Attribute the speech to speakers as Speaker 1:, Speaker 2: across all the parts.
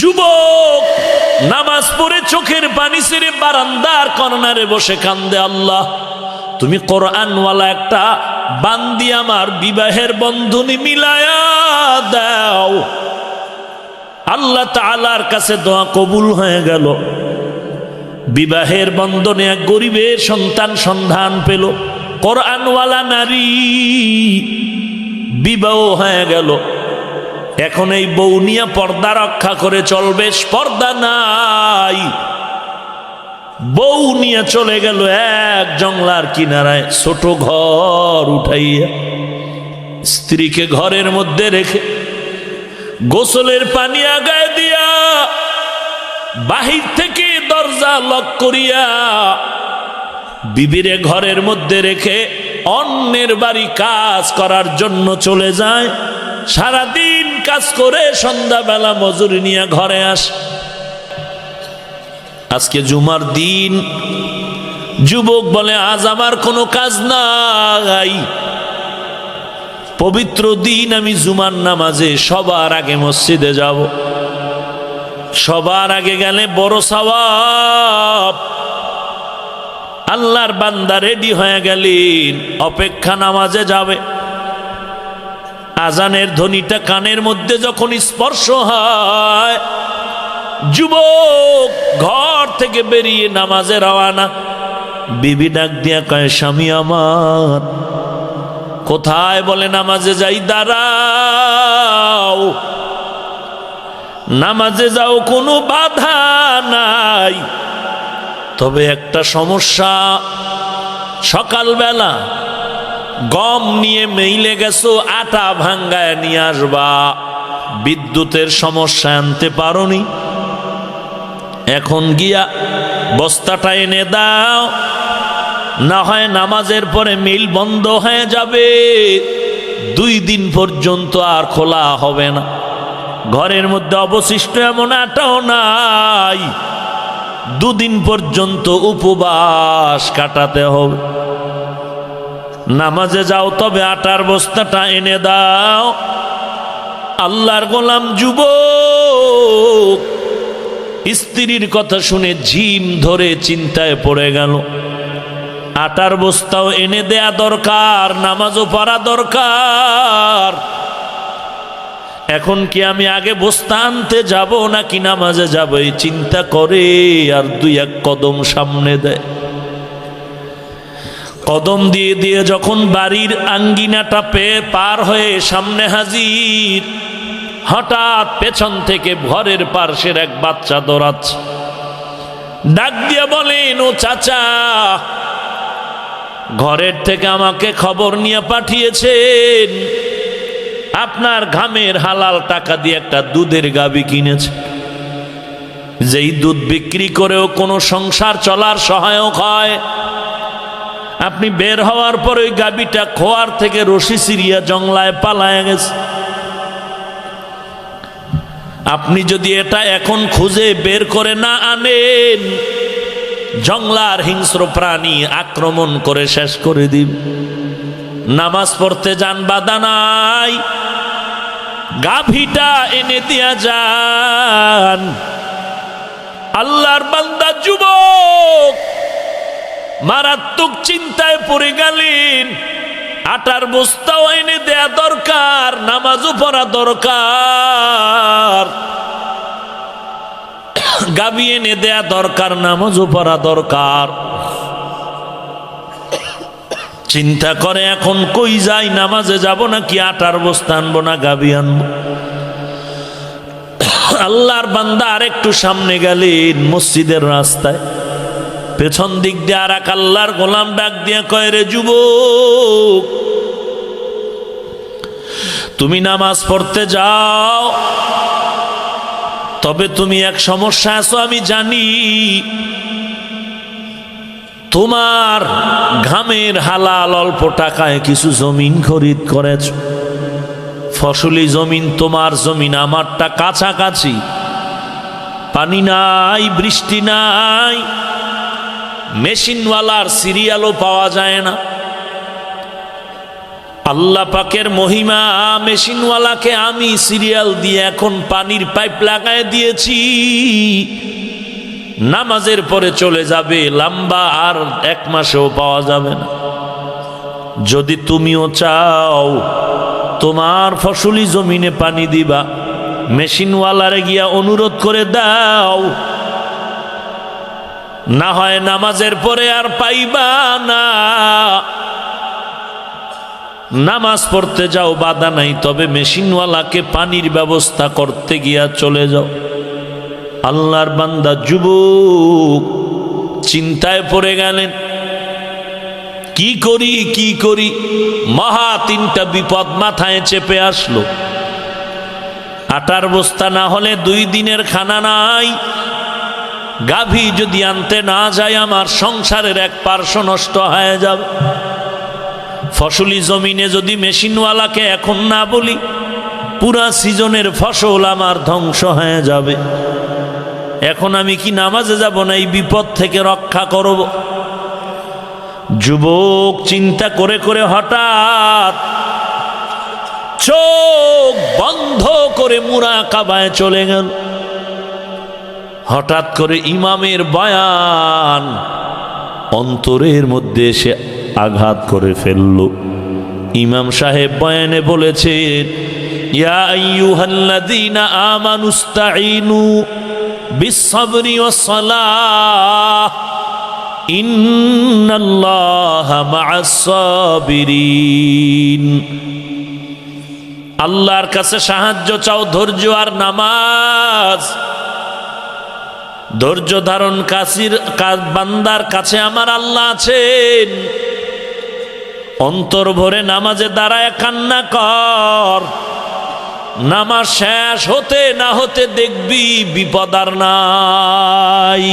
Speaker 1: যুবক নামাজ পড়ে চোখের পানি ছেড়ে বারান্দার কর্নারে বসে কান্দে, আল্লাহ তুমি কোরআনওয়ালা একটা বান্দি আমার বিবাহের বন্ধনী মিলায়া দাও। আল্লাহ তাআলার কাছে দোয়া কবুল হয়ে গেল। বিবাহের বন্ধনে এক গরিবের সন্তান সন্ধান পেল, কোরআনওয়ালা নারী, বিবাহ হয়ে গেল। এখন এই বউ নিয়ে পর্দা রক্ষা করে চলবে, পর্দা নাই। বউ নিয়ে চলে গেল এক জংলার কিনারায়, ছোট ঘর উঠাইয়া স্ত্রীকে ঘরের মধ্যে রেখে গোসলের পানি আগায় দিয়া বাহির থেকে দরজা লক করিয়া বিবিরে ঘরের মধ্যে রেখে অন্যের বাড়ি কাজ করার জন্য চলে যায়। সারাদিন কাজ করে সন্ধ্যাবেলা মজুরি নিয়ে ঘরে আসে। আজকে জুমার দিন, যুবক বলে আজ আমার কোনো কাজ নাই, পবিত্র দিন, আমি জুমার নামাজে সবার আগে মসজিদে যাব। সবার আগে গেলে বড় সওয়াব। আল্লাহর বান্দা রেডি হয়ে গেলেন, অপেক্ষা নামাজে যাবে। আজানের ধ্বনিটা কানের মধ্যে যখন স্পর্শ হয়, যুবক ঘর থেকে বেরিয়ে নামাজে রওয়ানা। বিবি ডাক দিয়া কয়, স্বামী আমার কোথায়? বলে নামাজে যাই। দাঁড়াও, নামাজে যাও, কোনো বাধা নাই, তবে একটা সমস্যা, সকালবেলা গম নিয়ে মেইলে গেছো, আটা ভাঙ্গায় নিয়ে আসবা। বিদ্যুতের সমস্যা, আনতে পারোনি, এখন গিয়া বস্তাটা এনে দাও, না হয় নামাজের পরে মিল বন্ধ হয়ে যাবে, 2 দিন পর্যন্ত আর খোলা হবে না। ঘরের মধ্যে অবশিষ্ট এমন আটাও নাই, 2 দিন পর্যন্ত উপবাস কাটাতে হবে। নামাজে যাও, তবে আটার বস্তাটা এনে দাও। আল্লাহর গোলাম যুবক স্ত্রীর কথা শুনে ঝিম ধরে চিন্তায় পড়ে গেল। আটার বস্তাও এনে দেয়া দরকার, নামাজও পড়া দরকার। এখন কি আমি আগে বস্তা আনতে যাব নাকি নামাজে যাব, এই চিন্তা করে আর 2-1 কদম সামনে দেয়। কদম দিয়ে দিয়ে যখন বাড়ির আঙ্গিনাটা পার হয়ে সামনে হাজির, হঠাৎ পেছন থেকে ঘরের পার্শ্বের এক বাচ্চা দৌড়াচ্ছে। ডাক দিয়ে বলেন, ও চাচা, ঘরের থেকে আমাকে খবর নিয়ে পাঠিয়েছেন, আপনার ঘামের হালাল টাকা দিয়ে একটা দুধের গাভী কিনেছে, যেই দুধ বিক্রি করেও কোনো সংসার চলার সহায়ক হয়। আপনি বের হওয়ার পর ওই গাভীটা খোয়ার থেকে রশি সিরিয়া জংলায় পালায় গেছে। আপনি যদি এটা এখন খুঁজে বের করে না আনেন, জংলার হিংস্র প্রাণী আক্রমণ করে শেষ করে দিবে। নামাজ পড়তে যান, বাধা নাই, গাভীটা এনে দিয়া যান। আল্লাহর বান্দা যুবক মারাত্মক চিন্তায় পড়ে গেলেন। আটার বস্তাও এনে দেয়া দরকার, নামাজও পড়া দরকার, গাভী এনে দেয়া দরকার, নামাজও পড়া দরকার। চিন্তা করে এখন কই যাই, নামাজে যাব নাকি আটার বস্তা আনবো না গাভী আনবো। আল্লাহর বান্দা আর একটু সামনে গেলেন, মসজিদের রাস্তায় পেছন দিক দিয়ে আর এক আল্লাহর গোলাম ডাক দিয়া কয়, রে যুবক, তুমি নামাজ পড়তে যাও, তবে তুমি এক সমস্যা আছো আমি জানি। তোমার ঘামের হালাল অল্প টাকায় কিছু জমিন খরিদ করেছ, ফসলি জমিন, তোমার জমিন আমারটা কাছাকাছি, পানি নাই, বৃষ্টি নাই, মেশিনওয়ালার সিরিয়ালও পাওয়া যায় না। আল্লাহ পাকের মহিমা, মেশিনওয়ালাকে আমি সিরিয়াল দিয়ে এখন পানির পাইপ লাগায় দিয়েছি, নামাজের পরে চলে যাবে, লম্বা আর 1 মাসেও পাওয়া যাবে না। যদি তুমিও চাও তোমার ফসলি জমিনে পানি দিবা, মেশিনওয়ালারে গিয়া অনুরোধ করে দাও, না হয় নামাজের পরে আর পাইবা না। নামাজ পড়তে যাও, বাধা নাই, তবে মেশিনওয়ালাকে পানির ব্যবস্থা করতে গিয়া চলে যাও। আল্লাহর বান্দা যুবক চিন্তায় পড়ে গেলেন, কি করি কি করি। মহা 3টা বিপদ মাথায় চেপে আসলো। আটার বস্তা না হলে 2 দিনের খানা নাই, গাভী যদি আনতে না যায় আমার সংসারের 1 নষ্ট হয়ে যাবে। ফসলি জমিনে যদি মেশিনওয়ালাকে এখন না বলি, পুরা সিজনের ফসল আমার ধ্বংস হয়ে যাবে। এখন আমি কি নামাজে যাব না এই বিপদ থেকে রক্ষা করব? যুবক চিন্তা করে করে হঠাৎ চোখ বন্ধ করে মুরাকাবায় চলে গেল। হঠাৎ করে ইমামের বয়ান অন্তরের মধ্যে এসে আঘাত করে ফেলল। ইমাম সাহেব বয়ানে বলেছেন, ইয়া আইয়ুহাল্লাযীনা আমানুস্তাঈনু বিস-সাবরি ওয়াস-সালাহ ইন্নাল্লাহা মা'আস-সাবিরিন। আল্লাহর কাছে সাহায্য চাও, ধৈর্য আর নামাজ। ধৈর্য ধারণ বান্দার কাছে আমার আল্লাহ আছেন। অন্তর ভরে নামাজে দাঁড়ায় কান্না কর, নামাজ শেষ হতে না হতে দেখবি বিপদ আর নাই।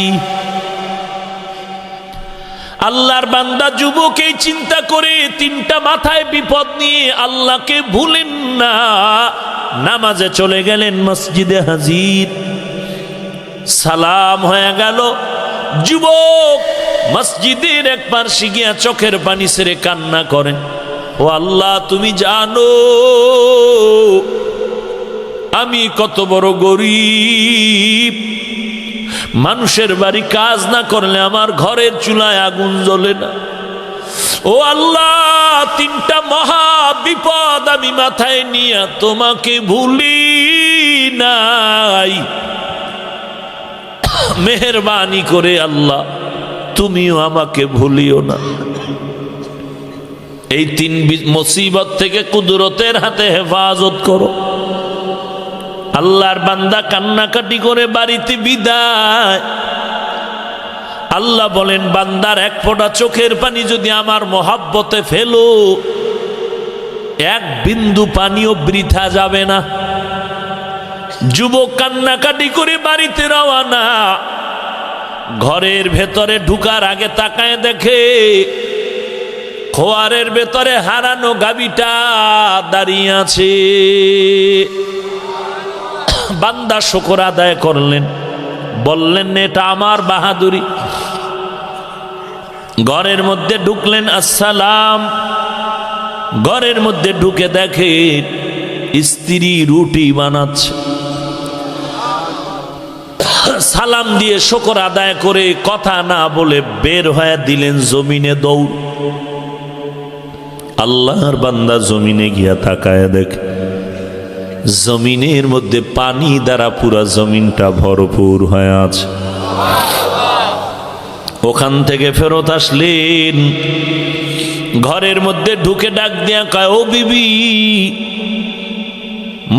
Speaker 1: আল্লাহর বান্দা যুবক এই চিন্তা করে 3টা মাথায় বিপদ নিয়ে আল্লাহকে ভুলেন না, নামাজে চলে গেলেন, মসজিদে হাজির। সালাম হয়ে গেল। যুবক মসজিদের এক পার্শ্বে গিয়া চোখের পানি ছেড়ে কান্না করেন, ও আল্লাহ তুমি জানো আমি কত বড় গরিব, মানুষের বাড়ি কাজ না করলে আমার ঘরের চুলায় আগুন জ্বলে না। ও আল্লাহ 3টা মহা বিপদ আমি মাথায় নিয়ে তোমাকে ভুলি নাই। মেহেরবানি করে আল্লাহ তুমিও আমাকে ভুলিও না। এই 3 মুসিবত থেকে কুদরতের হাতে হেফাজত করো। আল্লাহর বান্দা কান্নাকাটি করে বাড়িতে বিদায়। আল্লাহ বলেন, বান্দার 1 ফোঁটা চোখের পানি যদি আমার মহাব্বতে ফেলো, 1 বিন্দু পানিও বৃথা যাবে না। যুবক কান্নাকাটি করে বাড়িতে রওয়ানা। ঘরের ভেতরে ঢুকার আগে তাকায় দেখে খোয়ারের ভেতরে হারানো গাভীটা দাঁড়িয়ে আছে। বান্দা শুকর আদায় করলেন, বললেন এটা আমার বাহাদুরি। ঘরের মধ্যে ঢুকলেন, আসসালাম। ঘরের মধ্যে ঢুকে দেখে স্ত্রী রুটি বানাচ্ছে। সালাম দিয়ে শুকর আদায় করে কথা না বলে বের হয়ে দিলেন জমিনে দৌড়। আল্লাহর বান্দা জমিনে গিয়া তাকায় দেখে জমিনের মধ্যে পানি দ্বারা পুরা জমিনটা ভরপুর হয়ে আছে। ওখান থেকে ফেরত আসলেন, ঘরের মধ্যে ঢুকে ডাক দিয়া কয়, ও বিবি,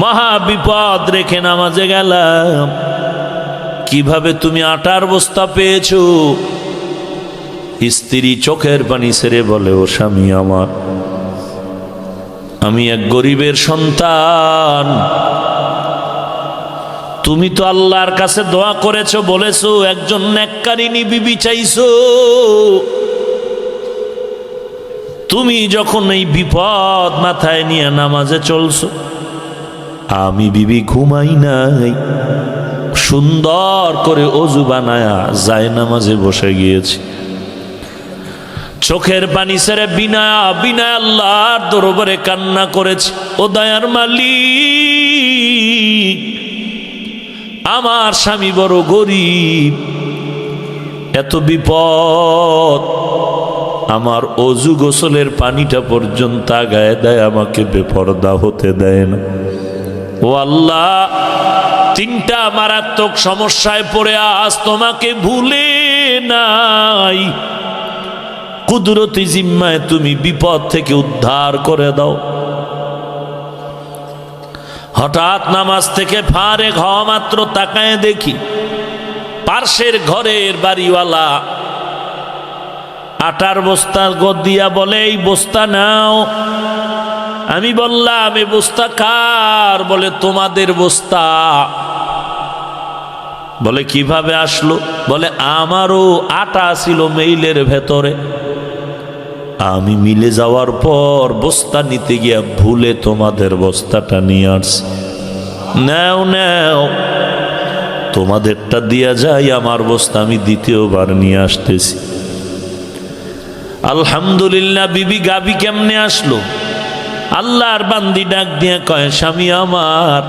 Speaker 1: মহা বিপদ রেখে নামাজে গেলাম, কিভাবে তুমি আটার বস্তা পেয়েছো? স্ত্রী চোখের পানি ছেড়ে বলে, ও স্বামী আমার, আমি এক গরিবের সন্তান। তুমি তো আল্লাহর কাছে দোয়া করেছো, বলেছো একজন নেককারিনী বিবি চাইছো। তুমি যখন এই বিপদ মাথায় নিয়ে নামাজে চলছো, আমি বিবি ঘুমাই নাই, সুন্দর করে অজু বানায়া যায় নামাজে বসে গিয়েছি। চোখের পানি ছেড়ে বিনা বিনা আল্লাহর দরবারে কান্না করেছে, ও দয়ার মালিক, আমার স্বামী বড় গরিব, এত বিপদ, আমার অজু গোসলের পানিটা পর্যন্ত আগায় দেয়, আমাকে বেপরদা হতে দেয় না। ও আল্লাহ, তিনটা মারাত্মক সমস্যায় পড়ে আজ তোমাকে ভুলে নাই, কুদরতি জিম্মায় তুমি বিপদ থেকে উদ্ধার করে দাও। হঠাৎ নামাজ থেকে ফারেক হওয়া মাত্র তাকায় দেখি পার্শ্বের ঘরের বাড়িওয়ালা আটার বস্তা দিয়া বলে, এই বস্তা নাও। আমি বললাম, এ বস্তা কার? বলে, তোমাদের বস্তা। বলে, কিভাবে আসলো? বলে, আমারও আটা ছিল মেইলের ভেতরে, আমি মিলে যাওয়ার পর বস্তা নিতে গিয়া ভুলে তোমাদের বস্তাটা নিয়ে আসছি। নাও নাও, তোমাদেরটা দিয়া যাই, আমার বস্তা আমি দ্বিতীয়বার নিয়ে আসতেছি। আলহামদুলিল্লাহ। বিবি গাবি কেমনে আসলো? আল্লাহর বান্দি ডাক দিয়ে কয়, স্বামী আমার,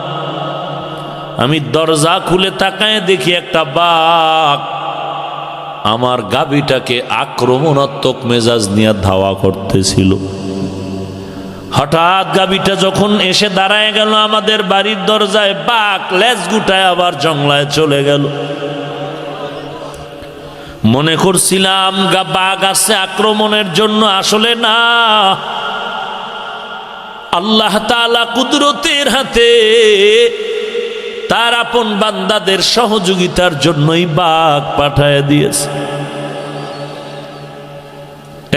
Speaker 1: আমি দরজা খুলে তাকায় দেখি একটা বাঘ আমার গাবিটাকে আক্রমণাত্মক মেজাজ নিয়ে ধাওয়া করতেছিল। হঠাৎ গাবিটা যখন এসে দাঁড়ায় গেল আমাদের বাড়ির দরজায়, বাঘ লেজ গুটায় আবার জংলায় চলে গেল। মনে করছিলাম বাঘ আসছে আক্রমণের জন্য, আসলে না, আল্লাহ তাআলা কুদরতের হাতে তার আপন বান্দাদের সহযোগিতার জন্যই বাঘ পাঠায় দিয়েছে।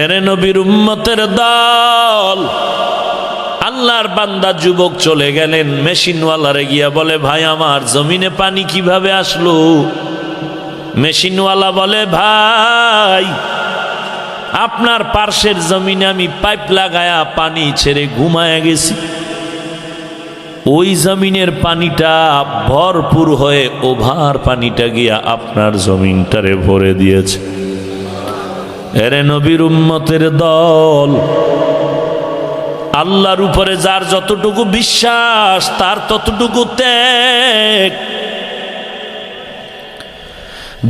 Speaker 1: এরে নবীর উম্মতের দল, আল্লাহর বান্দা যুবক চলে গেলেন মেশিনওয়ালারে গিয়া বলে, ভাই আমার জমিনে পানি কিভাবে আসলো? মেশিনওয়ালা বলে, ভাই আপনার পার্শ্বের জমিনে আমি পাইপ লাগায়া পানি ছেড়ে ঘুমায়া গেছি, ওই জমিনের পানিটা ভরপুর হয়ে ওভার পানিটা গিয়া আপনার জমিনটারে ভরে দিয়েছে। এরে নবীর উম্মতের দল, আল্লাহর উপরে যার যতটুকু বিশ্বাস তার ততটুকু ত্যাগ।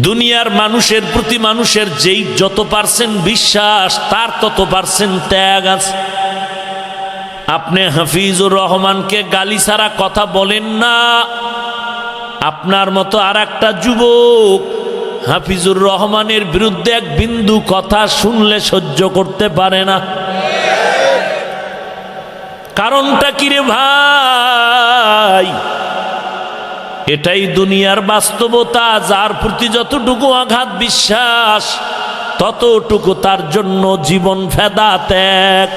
Speaker 1: দুনিয়ার মানুষের প্রতি মানুষের যেই যত পার্সেন্ট বিশ্বাস তার তত পার্সেন্ট ত্যাগ আছে। আপনি হাফিজুর রহমানকে গালি ছাড়া কথা বলেন না, আপনার মতো আর একটা যুবক হাফিজুর রহমানের বিরুদ্ধে এক বিন্দু কথা শুনলে সহ্য করতে পারে না। কারণটা কি রে ভাই? এটাই দুনিয়ার বাস্তবতা। যার প্রতি যতটুকু আঘাত বিশ্বাস ততটুকু তার জন্য জীবন ফেদা ত্যাগ।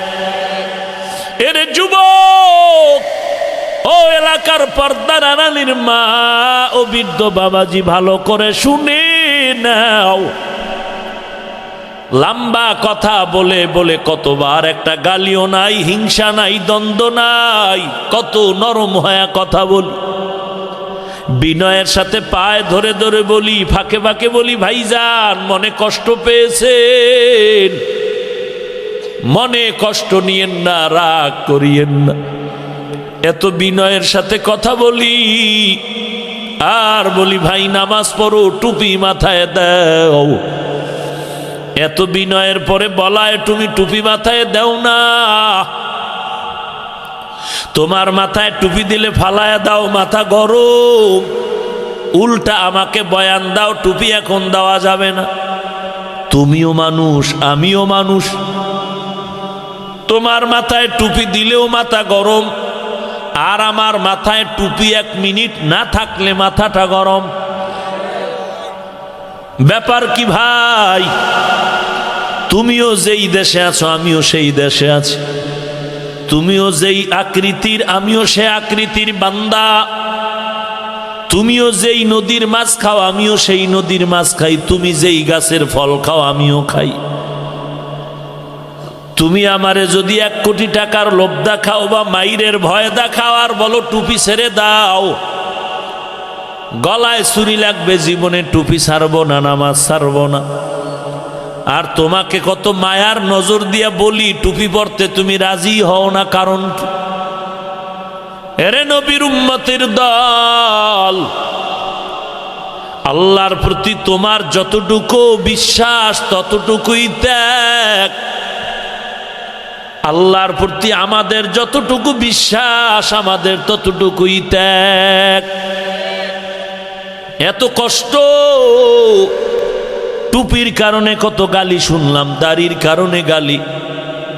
Speaker 1: এর যুবক, ও এলাকার পর্দার আড়ালের মা ও বৃদ্ধ বাবাজি, ভালো করে শুনে নাও। লম্বা কথা বলে বলে কতবার একটা গালিও নাই, হিংসা নাই, দ্বন্দ্ব নাই, কত নরম হয়ে কথা বলি, বিনয়ের সাথে পায়ে ধরে ধরে বলি, ফাঁকে ফাঁকে বলি, ভাইজান মনে কষ্ট পেয়েছেন, মনে কষ্ট নিয়েন না, রাগ করিয়েন না। এত বিনয়ের সাথে কথা বলি আর বলি, ভাই নামাজ পড়ো, টুপি মাথায় দাও। এত বিনয়ের পরে বলায় তুমি টুপি মাথায় দাও না, তোমার মাথায় টুপি দিলে ফালায় দাও, মাথা গরম। উল্টা আমাকে বয়ান দাও, টুপি এখন দেওয়া যাবে না। তুমিও মানুষ, আমিও মানুষ, তোমার মাথায় টুপি দিলেও মাথা গরম, আর আমার মাথায় টুপি 1 মিনিট না থাকলে মাথাটা গরম। ব্যাপার কি ভাই? তুমিও যেই দেশে আছো আমিও সেই দেশে আছি, তুমিও যেই আকৃতির আমিও সে আকৃতির বান্দা, তুমিও যেই নদীর মাছ খাও আমিও সেই নদীর মাছ খাই, তুমি যেই গাছের ফল খাও আমিও খাই। তুমি আমারে যদি 1 কোটি টাকার লোভ দেখাও বা মাইরের ভয় দেখাও আর বলো টুপি ছেড়ে দাও, গলায় ছুরি লাগবে, জীবনে টুপি ছাড়বো না, নামাজ ছাড়বো না। আর তোমাকে কত মায়ার নজর দিয়া বলি টুপি পরতে, তুমি রাজি হও না, কারণ কি? এরে নবীর উম্মতের দল, আল্লাহর প্রতি তোমার যতটুকু বিশ্বাস ততটুকুই ত্যাগ। আল্লাহর প্রতি আমাদের যতটুকু বিশ্বাস আমাদের ততটুকুই ত্যাগ। এত কষ্ট, টুপির কারণে কত গালি শুনলাম, দাড়ির কারণে গালি,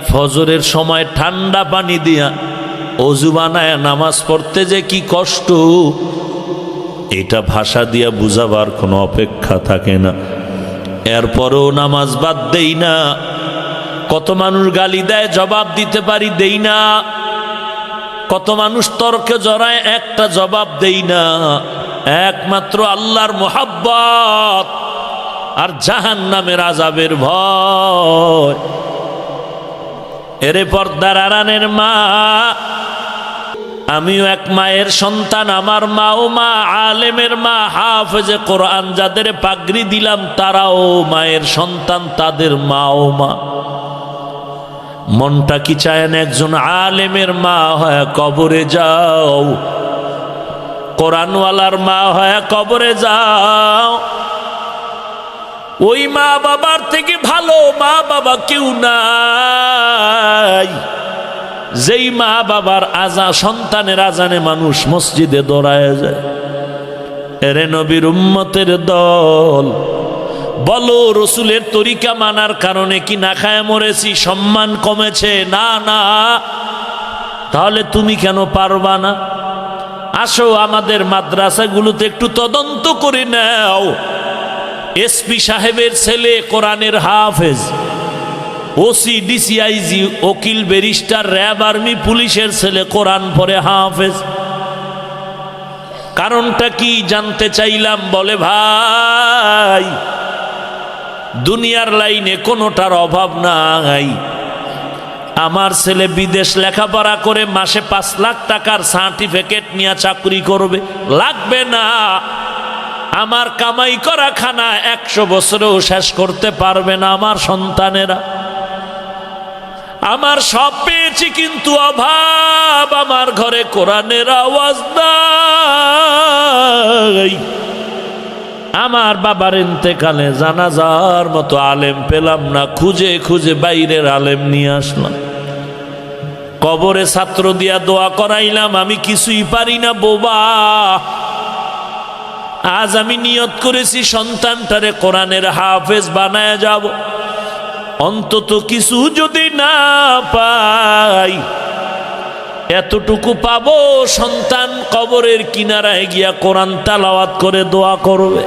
Speaker 1: ফজরের সময় ঠান্ডা পানি দিয়া অজু বানায় নামাজ পড়তে যে কি কষ্ট, এটা ভাষা দিয়া বুঝাবার কোনো অপেক্ষা থাকে না। এরপরেও নামাজ বাদ দেই না। কত মানুষ গালি দেয়, জবাব দিতে পারি, দেই না। কত মানুষ তর্কে জড়ায়, একটা জবাব দেই না। একমাত্র আল্লাহর মোহাব্বত আর জাহান্নামের আযাবের ভয়। এরে পর্দার আড়ালের মা, আমিও এক মায়ের সন্তান, আমার মাও মা, আলেমের মা, হাফেজে কোরআন যাদের পাগড়ি দিলাম তারাও মায়ের সন্তান, তাদের মাও মা। মনটা কি চায় না একজন আলেমের মা হয় কবরে যাও, কোরআনওয়ালার মা হয় কবরে যাও। ওই মা বাবার থেকে ভালো মা বাবা কেউ নাই, যেই মা বাবার সন্তানের আজানে মানুষ মসজিদে দৌড়ায় যায়। এরে নবীর উম্মতের দল, বলো রসুলের তরিকা মানার কারণে কি না খায় মরেছি, সম্মান কমেছে? না না। তাহলে তুমি কেন পারবা না? আসো আমাদের মাদ্রাসাগুলোতে একটু তদন্ত করে নাও। এসপি সাহেবের ছেলে কোরআনের হাফেজ, ওসি ডিসিআইজি উকিল ব্যারিস্টার র্যাব আর্মি পুলিশের ছেলে কোরআন পড়ে হাফেজ। কারণটা কি জানতে চাইলাম। বলে ভাই, দুনিয়ার লাইনে কোনোটার অভাব নাই। আমার ছেলে বিদেশ লেখাপড়া করে মাসে 5 লাখ টাকার সার্টিফিকেট নিয়ে চাকরি করবে, লাগবে না। আমার কামাই করা খানা 100 বছরেও শেষ করতে পারবে না আমার সন্তানেরা। আমার সব পেয়েছি কিন্তু অভাব, আমার ঘরে কোরআনের আওয়াজ নাই। আমার বাবার ইন্তেকালে জানাজার মতো আলেম পেলাম না, খুঁজে খুঁজে বাইরের আলেম নিয়ে আসলাম। কবরে ছাত্র দিয়া দোয়া করাইলাম, আমি কিছুই পারি না বোবা। আজ আমি নিয়ত করেছি সন্তানটারে কোরআনের হাফেজ বানায় যাব। অন্তত কিছু যদি না পাই, এতটুকু পাবো, সন্তান কবরের কিনারায় গিয়া কোরআন তেলাওয়াত করে দোয়া করবে।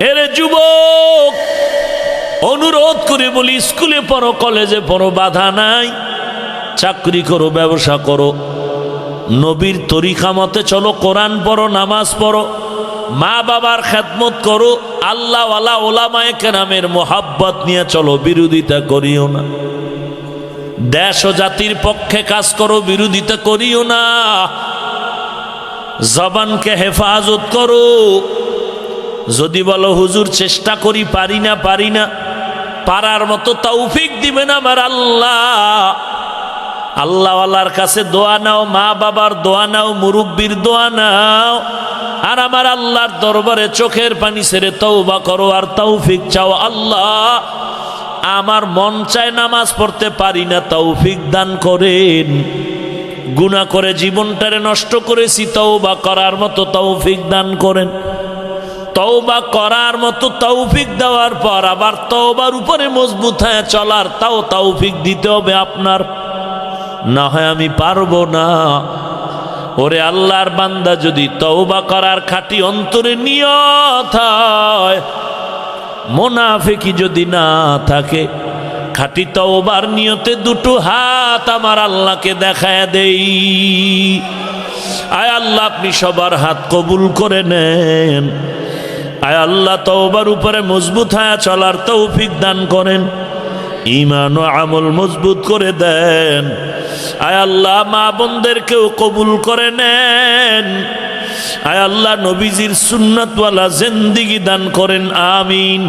Speaker 1: এরে যুবক, অনুরোধ করে বলি, স্কুলে পড়ো, কলেজে পড়ো, বাধা নাই। চাকরি করো, ব্যবসা করো, নবীর তরিকা মতে চলো, কোরআন পড়ো, নামাজ পড়ো, মা বাবার খেদমত করো, আল্লাহওয়ালা ওলামায়ে কেরামের মোহাব্বত নিয়ে চলো, বিরোধিতা করিও না। দেশ ও জাতির পক্ষে কাজ করো, বিরোধিতা করিও না। জবানকে হেফাজত করো। যদি বলো হুজুর চেষ্টা করি, পারি না, পারার মতো তৌফিক দিবেন আমার আল্লাহ। আল্লাহওয়ালার কাছে দোয়া নাও, মা বাবার দোয়া নাও, মুরব্বির দোয়া নাও, আর আমার আল্লাহর দরবারে চোখের পানি ছেড়ে তওবা করো আর তৌফিক চাও। আল্লাহ, আমার মন চায় নামাজ পড়তে পারি না, তৌফিক দান করেন। গুনাহ করে জীবনটারে নষ্ট করেছি, তওবা করার মতো তৌফিক দান করেন। তওবা করার মতো তৌফিক দেওয়ার পর আবার তওবার উপরে মজবুত হয়ে চলার তাও তৌফিক দিতে হবে আপনার, না হয় আমি পারবো না। ওরে আল্লাহর বান্দা, যদি তওবা করার খাঁটি অন্তরে নিয়ত হয়, মুনাফিকি যদি না থাকে, খাঁটি তওবার নিয়তে দুটো হাত আমার আল্লাহকে দেখায় দেই। আয় আল্লাহ, আপনি সবার হাত কবুল করে নেন। আয় আল্লাহ, তওবার উপরে মজবুত হয়ে চলার তৌফিক দান করেন, ঈমান ও আমল মজবুত করে দেন। আয় আল্লাহ, মা বোনদেরকেও কবুল করে নেন। আয় আল্লাহ, নবীজির সুন্নাতওয়ালা জিন্দেগি দান করেন, আমিন।